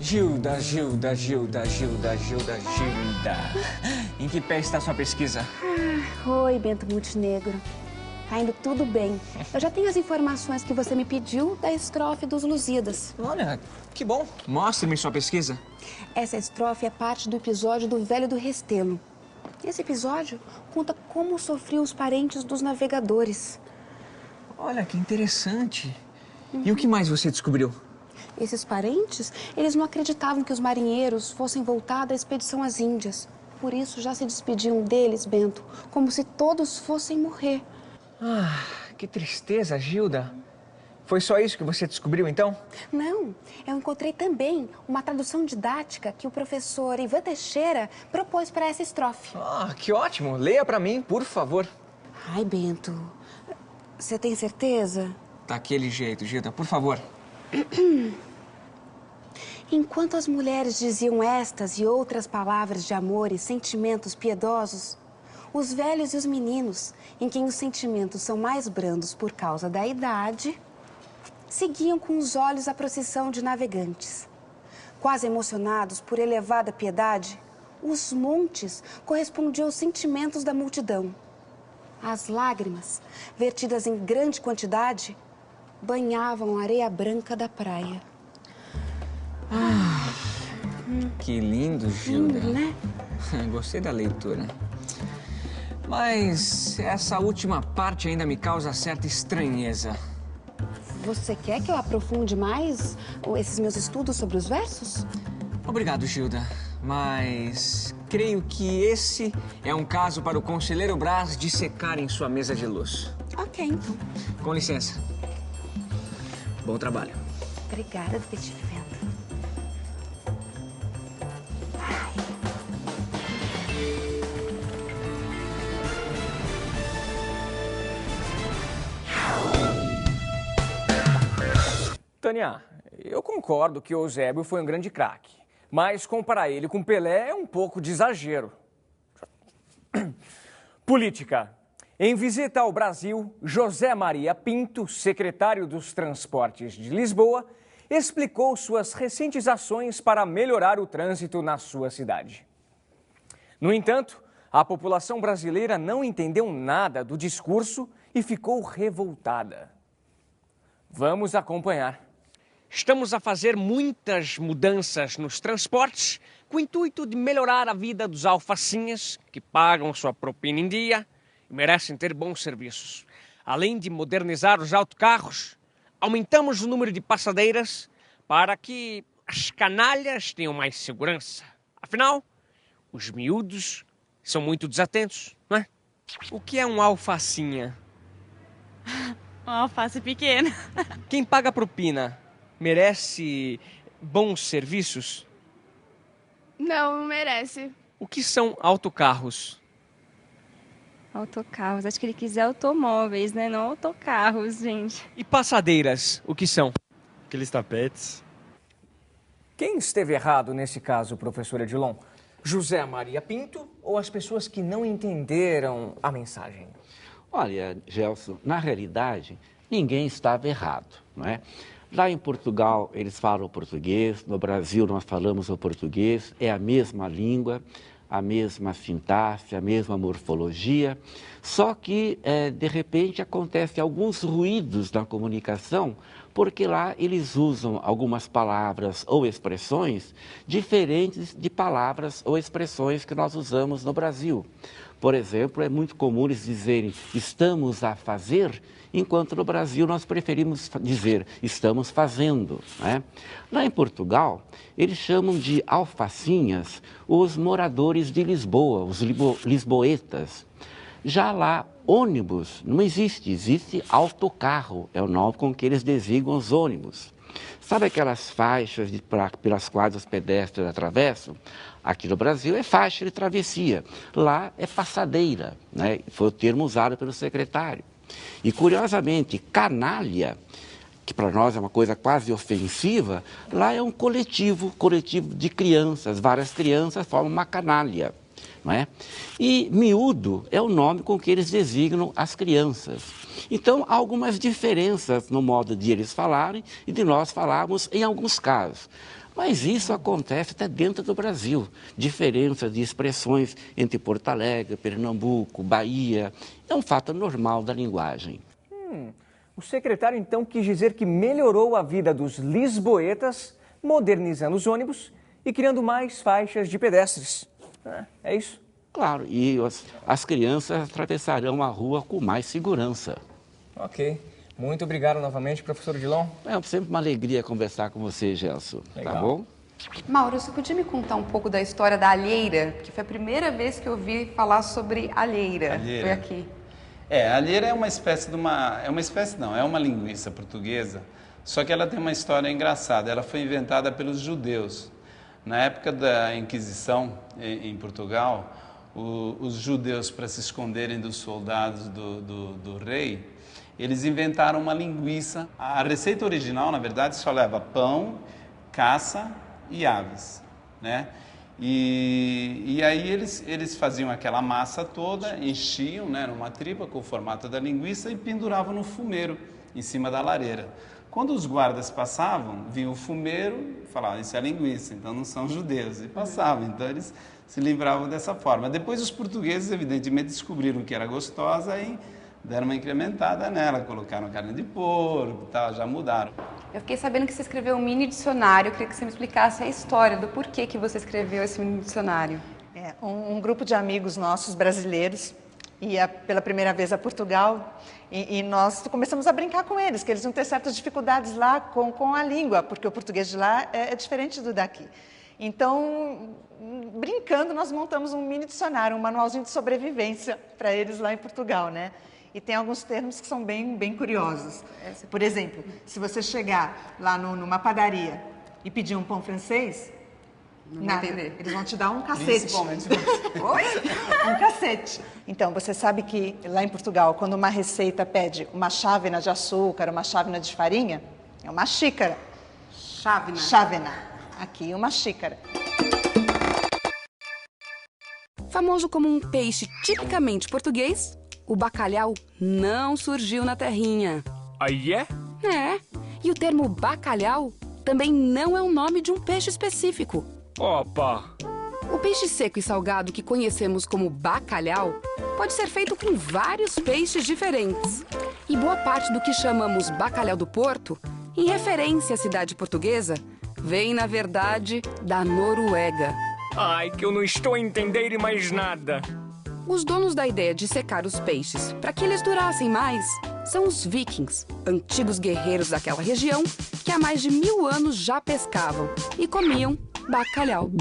Gilda. Em que pé está sua pesquisa? Oi, Bento Montenegro. Tá indo tudo bem. Eu já tenho as informações que você me pediu da estrofe dos Lusíadas. Olha, que bom. Mostre-me sua pesquisa. Essa estrofe é parte do episódio do Velho do Restelo. Esse episódio conta como sofriam os parentes dos navegadores. Olha, que interessante. E o que mais você descobriu? Esses parentes, eles não acreditavam que os marinheiros fossem voltar da expedição às Índias. Por isso, já se despediam deles, Bento, como se todos fossem morrer. Ah, que tristeza, Gilda. Foi só isso que você descobriu, então? Não, eu encontrei também uma tradução didática que o professor Ivan Teixeira propôs para essa estrofe. Ah, que ótimo. Leia para mim, por favor. Ai, Bento, você tem certeza? Daquele jeito, Gilda, por favor. Enquanto as mulheres diziam estas e outras palavras de amor e sentimentos piedosos, os velhos e os meninos, em quem os sentimentos são mais brandos por causa da idade, seguiam com os olhos a procissão de navegantes. Quase emocionados por elevada piedade, os montes correspondiam aos sentimentos da multidão. As lágrimas, vertidas em grande quantidade, banhavam a areia branca da praia. Que lindo, Gilda. Lindo, né? Gostei da leitura. Mas essa última parte ainda me causa certa estranheza. Você quer que eu aprofunde mais esses meus estudos sobre os versos? Obrigado, Gilda. Mas creio que esse é um caso para o conselheiro Brás dissecar em sua mesa de luz. Ok, então. Com licença. Bom trabalho. Obrigada, detetive Vento. Tânia, eu concordo que o Eusébio foi um grande craque, mas comparar ele com Pelé é um pouco de exagero. Política. Em visita ao Brasil, José Maria Pinto, secretário dos Transportes de Lisboa, explicou suas recentes ações para melhorar o trânsito na sua cidade. No entanto, a população brasileira não entendeu nada do discurso e ficou revoltada. Vamos acompanhar. Estamos a fazer muitas mudanças nos transportes com o intuito de melhorar a vida dos alfacinhas que pagam sua propina em dia e merecem ter bons serviços. Além de modernizar os autocarros, aumentamos o número de passadeiras para que as canalhas tenham mais segurança. Afinal, os miúdos são muito desatentos, não é? O que é um alfacinha? Uma alface pequena. Quem paga propina merece bons serviços? Não merece. O que são autocarros? Autocarros. Acho que ele quis automóveis, né? Não autocarros, gente. E passadeiras, o que são? Aqueles tapetes. Quem esteve errado nesse caso, professor Edilon? José Maria Pinto ou as pessoas que não entenderam a mensagem? Olha, Gelson, na realidade, ninguém estava errado, não é? Lá em Portugal, eles falam português, no Brasil nós falamos o português, é a mesma língua, a mesma sintaxe, a mesma morfologia, só que, de repente, acontecem alguns ruídos na comunicação, porque lá eles usam algumas palavras ou expressões diferentes de palavras ou expressões que nós usamos no Brasil. Por exemplo, é muito comum eles dizerem estamos a fazer, enquanto no Brasil nós preferimos dizer estamos fazendo, né? Lá em Portugal, eles chamam de alfacinhas os moradores de Lisboa, os lisboetas. Já lá, ônibus não existe, existe autocarro, é o nome com que eles designam os ônibus. Sabe aquelas faixas pelas quais os pedestres atravessam? Aqui no Brasil é faixa de travessia, lá é passadeira, né? Foi o termo usado pelo secretário. E, curiosamente, canalha, que para nós é uma coisa quase ofensiva, lá é um coletivo de crianças, várias crianças formam uma canalha, não é? E miúdo é o nome com que eles designam as crianças. Então, há algumas diferenças no modo de eles falarem e de nós falarmos em alguns casos. Mas isso acontece até dentro do Brasil. Diferença de expressões entre Porto Alegre, Pernambuco, Bahia. É um fato normal da linguagem. O secretário, então, quis dizer que melhorou a vida dos lisboetas, modernizando os ônibus e criando mais faixas de pedestres. É isso? Claro, e as crianças atravessarão a rua com mais segurança. Ok. Muito obrigado novamente, professor Odilon. É sempre uma alegria conversar com você, Gelson. Legal. Tá bom? Mauro, você podia me contar um pouco da história da alheira? Que foi a primeira vez que eu ouvi falar sobre alheira. Alheira. Foi aqui. A alheira é uma espécie de uma... É uma linguiça portuguesa, só que ela tem uma história engraçada. Ela foi inventada pelos judeus. Na época da Inquisição, em Portugal, os judeus, para se esconderem dos soldados do rei, eles inventaram uma linguiça. A receita original, na verdade, só leva pão, caça e aves, né? E aí eles faziam aquela massa toda, enchiam, né, numa tripa com o formato da linguiça e penduravam no fumeiro, em cima da lareira. Quando os guardas passavam, viam o fumeiro e falavam, isso é linguiça, então não são judeus. E passavam, então eles se livravam dessa forma. Depois os portugueses, evidentemente, descobriram que era gostosa e deram uma incrementada nela, colocaram carne de porco, tal, já mudaram. Eu fiquei sabendo que você escreveu um mini dicionário, eu queria que você me explicasse a história do porquê que você escreveu esse mini dicionário. Um grupo de amigos nossos brasileiros ia pela primeira vez a Portugal e nós começamos a brincar com eles, que eles iam ter certas dificuldades lá com a língua, porque o português de lá é diferente do daqui. Então, brincando, nós montamos um mini dicionário, um manualzinho de sobrevivência para eles lá em Portugal, né? E tem alguns termos que são bem curiosos. Por exemplo, se você chegar lá numa padaria e pedir um pão francês, eles vão te dar um cacete. Principalmente você. Oi? Um cacete. Então, você sabe que lá em Portugal, quando uma receita pede uma chávena de açúcar, uma chávena de farinha, é uma xícara. Chávena. Chávena. Aqui, uma xícara. Famoso como um peixe tipicamente português, o bacalhau não surgiu na terrinha. Aí é? É. E o termo bacalhau também não é o nome de um peixe específico. Opa! O peixe seco e salgado que conhecemos como bacalhau pode ser feito com vários peixes diferentes. E boa parte do que chamamos bacalhau do Porto, em referência à cidade portuguesa, vem, na verdade, da Noruega. Ai, que eu não estou a entender mais nada. Os donos da ideia de secar os peixes para que eles durassem mais são os vikings, antigos guerreiros daquela região que há mais de 1000 anos já pescavam e comiam bacalhau.